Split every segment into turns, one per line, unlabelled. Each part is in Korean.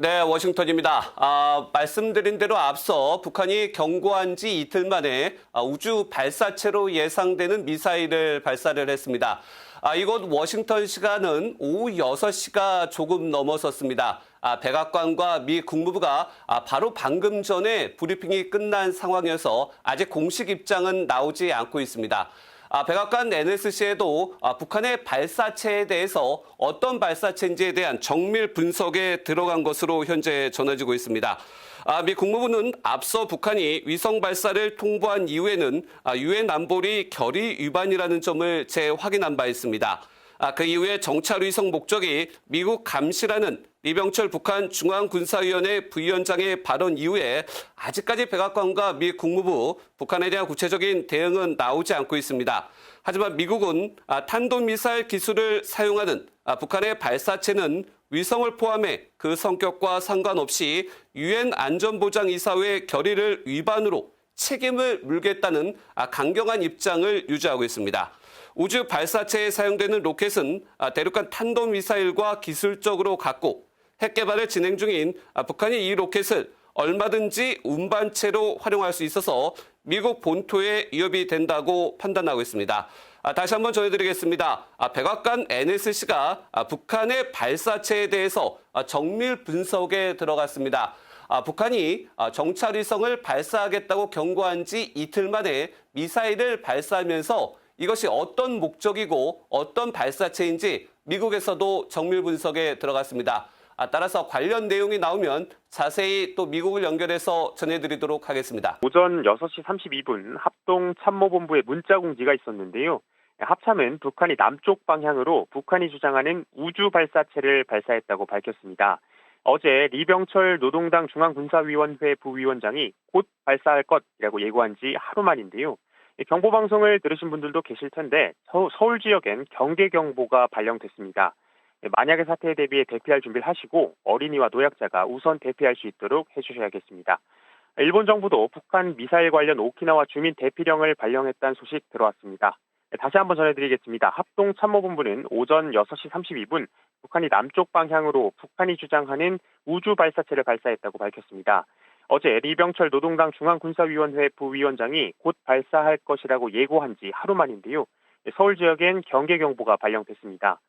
네, 워싱턴입니다. 말씀드린 대로 앞서 북한이 경고한 지 이틀 만에 우주 발사체로 예상되는 미사일을 발사를 했습니다. 이곳 워싱턴 시간은 오후 6시가 조금 넘어섰습니다. 백악관과 미 국무부가 바로 방금 전에 브리핑이 끝난 상황이어서 아직 공식 입장은 나오지 않고 있습니다. 백악관 NSC에도 북한의 발사체에 대해서 어떤 발사체인지에 대한 정밀 분석에 들어간 것으로 현재 전해지고 있습니다. 미 국무부는 앞서 북한이 위성 발사를 통보한 이후에는 유엔 안보리 결의 위반이라는 점을 재확인한 바 있습니다. 그 이후에 정찰 위성 목적이 미국 감시라는 리병철 북한 중앙군사위원회 부위원장의 발언 이후에 아직까지 백악관과 미 국무부 북한에 대한 구체적인 대응은 나오지 않고 있습니다. 하지만 미국은 탄도미사일 기술을 사용하는 북한의 발사체는 위성을 포함해 그 성격과 상관없이 유엔 안전보장이사회 결의를 위반으로 책임을 물겠다는 강경한 입장을 유지하고 있습니다. 우주 발사체에 사용되는 로켓은 대륙간 탄도미사일과 기술적으로 같고 핵 개발을 진행 중인 북한이 이 로켓을 얼마든지 운반체로 활용할 수 있어서 미국 본토에 위협이 된다고 판단하고 있습니다. 다시 한번 전해드리겠습니다. 백악관 NSC가 북한의 발사체에 대해서 정밀 분석에 들어갔습니다. 북한이 정찰위성을 발사하겠다고 경고한 지 이틀 만에 미사일을 발사하면서 이것이 어떤 목적이고 어떤 발사체인지 미국에서도 정밀 분석에 들어갔습니다. 따라서 관련 내용이 나오면 자세히 또 미국을 연결해서 전해드리도록 하겠습니다.
오전 6시 32분 합동참모본부에 문자 공지가 있었는데요. 합참은 북한이 남쪽 방향으로 북한이 주장하는 우주 발사체를 발사했다고 밝혔습니다. 어제 리병철 노동당 중앙군사위원회 부위원장이 곧 발사할 것이라고 예고한 지 하루 만인데요. 경보방송을 들으신 분들도 계실 텐데 서울 지역엔 경계경보가 발령됐습니다. 만약의 사태에 대비해 대피할 준비를 하시고 어린이와 노약자가 우선 대피할 수 있도록 해주셔야겠습니다. 일본 정부도 북한 미사일 관련 오키나와 주민 대피령을 발령했다는 소식 들어왔습니다. 다시 한번 전해드리겠습니다. 합동참모본부는 오전 6시 32분 북한이 남쪽 방향으로 북한이 주장하는 우주 발사체를 발사했다고 밝혔습니다. 어제 리병철 노동당 중앙군사위원회 부위원장이 곧 발사할 것이라고 예고한 지 하루 만인데요. 서울 지역엔 경계경보가 발령됐습니다.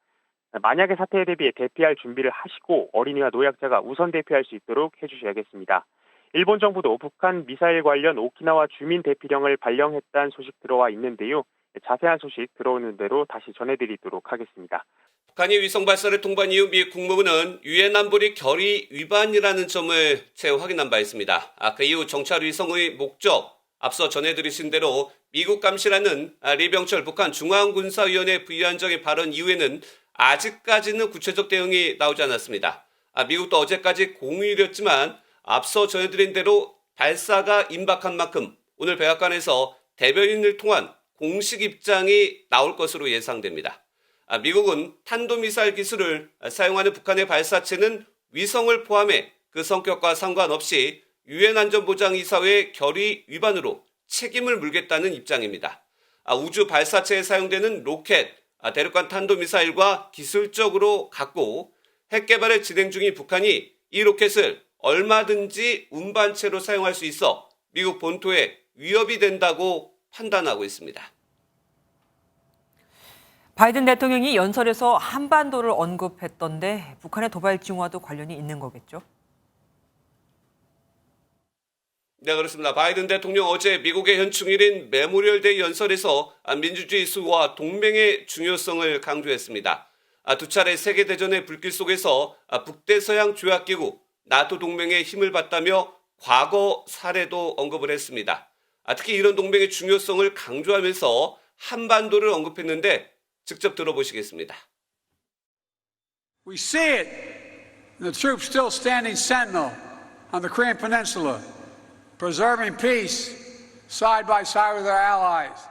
만약의 사태에 대비해 대피할 준비를 하시고 어린이와 노약자가 우선 대피할 수 있도록 해주셔야겠습니다. 일본 정부도 북한 미사일 관련 오키나와 주민 대피령을 발령했다는 소식 들어와 있는데요. 자세한 소식 들어오는 대로 다시 전해드리도록 하겠습니다.
북한이 위성 발사를 통보한 이후 미 국무부는 유엔 안보리 결의 위반이라는 점을 재확인한 바 있습니다. 그 이후 정찰 위성의 목적, 앞서 전해드리신 대로 미국 감시라는 리병철 북한 중앙군사위원회 부위원장의 발언 이후에는 아직까지는 구체적 대응이 나오지 않았습니다. 미국도 어제까지 공휴일이었지만 앞서 전해드린 대로 발사가 임박한 만큼 오늘 백악관에서 대변인을 통한 공식 입장이 나올 것으로 예상됩니다. 미국은 탄도미사일 기술을 사용하는 북한의 발사체는 위성을 포함해 그 성격과 상관없이 유엔 안전보장이사회 결의 위반으로 책임을 물겠다는 입장입니다. 우주 발사체에 사용되는 로켓, 대륙간 탄도미사일과 기술적으로 같고 핵 개발을 진행 중인 북한이 이 로켓을 얼마든지 운반체로 사용할 수 있어 미국 본토에 위협이 된다고 판단하고 있습니다.
바이든 대통령이 연설에서 한반도를 언급했던데 북한의 도발 징후와도 관련이 있는 거겠죠?
네, 그렇습니다. 바이든 대통령 어제 미국의 현충일인 메모리얼데이 연설에서 민주주의 수호와 동맹의 중요성을 강조했습니다. 두 차례 세계대전의 불길 속에서 북대서양 조약기구 나토 동맹의 힘을 받다며 과거 사례도 언급을 했습니다. 특히 이런 동맹의 중요성을 강조하면서 한반도를 언급했는데 직접 들어보시겠습니다.
We see it in the troops still standing sentinel on the Korean Peninsula, preserving peace side by side with our allies.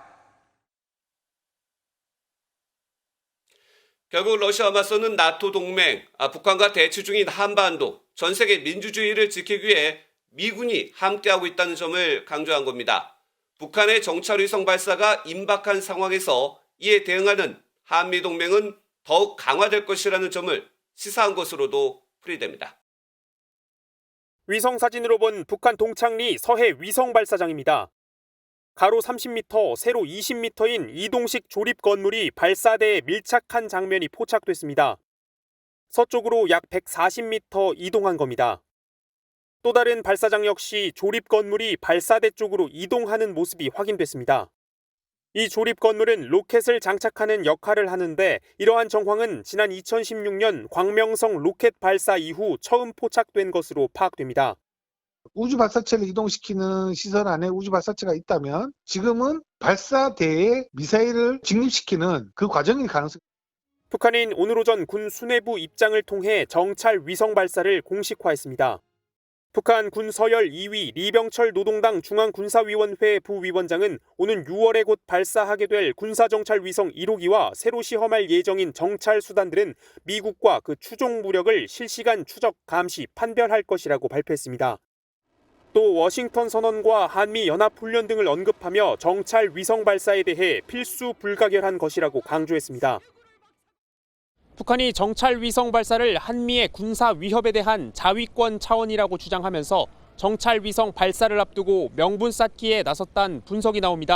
결국 러시아와 맞서는 나토 동맹, 북한과 대치 중인 한반도, 전 세계 민주주의를 지키기 위해 미군이 함께하고 있다는 점을 강조한 겁니다. 북한의 정찰위성 발사가 임박한 상황에서 이에 대응하는 한미동맹은 더욱 강화될 것이라는 점을 시사한 것으로도 풀이됩니다.
위성사진으로 본 북한 동창리 서해 위성 발사장입니다. 가로 30m, 세로 20m인 이동식 조립 건물이 발사대에 밀착한 장면이 포착됐습니다. 서쪽으로 약 140m 이동한 겁니다. 또 다른 발사장 역시 조립 건물이 발사대 쪽으로 이동하는 모습이 확인됐습니다. 이 조립 건물은 로켓을 장착하는 역할을 하는데 이러한 정황은 지난 2016년 광명성 로켓 발사 이후 처음 포착된 것으로 파악됩니다.
우주 발사체를 이동시키는 시설 안에 우주 발사체가 있다면 지금은 발사대에 미사일을 직립시키는 그 과정일 가능성이
북한은 오늘 오전 군 수뇌부 입장을 통해 정찰 위성 발사를 공식화했습니다. 북한 군 서열 2위 리병철 노동당 중앙군사위원회 부위원장은 오는 6월에 곧 발사하게 될 군사정찰 위성 1호기와 새로 시험할 예정인 정찰 수단들은 미국과 그 추종 무력을 실시간 추적, 감시, 판별할 것이라고 발표했습니다. 또 워싱턴 선언과 한미 연합훈련 등을 언급하며 정찰 위성 발사에 대해 필수 불가결한 것이라고 강조했습니다. 북한이 정찰 위성 발사를 한미의 군사 위협에 대한 자위권 차원이라고 주장하면서 정찰 위성 발사를 앞두고 명분 쌓기에 나섰다는 분석이 나옵니다.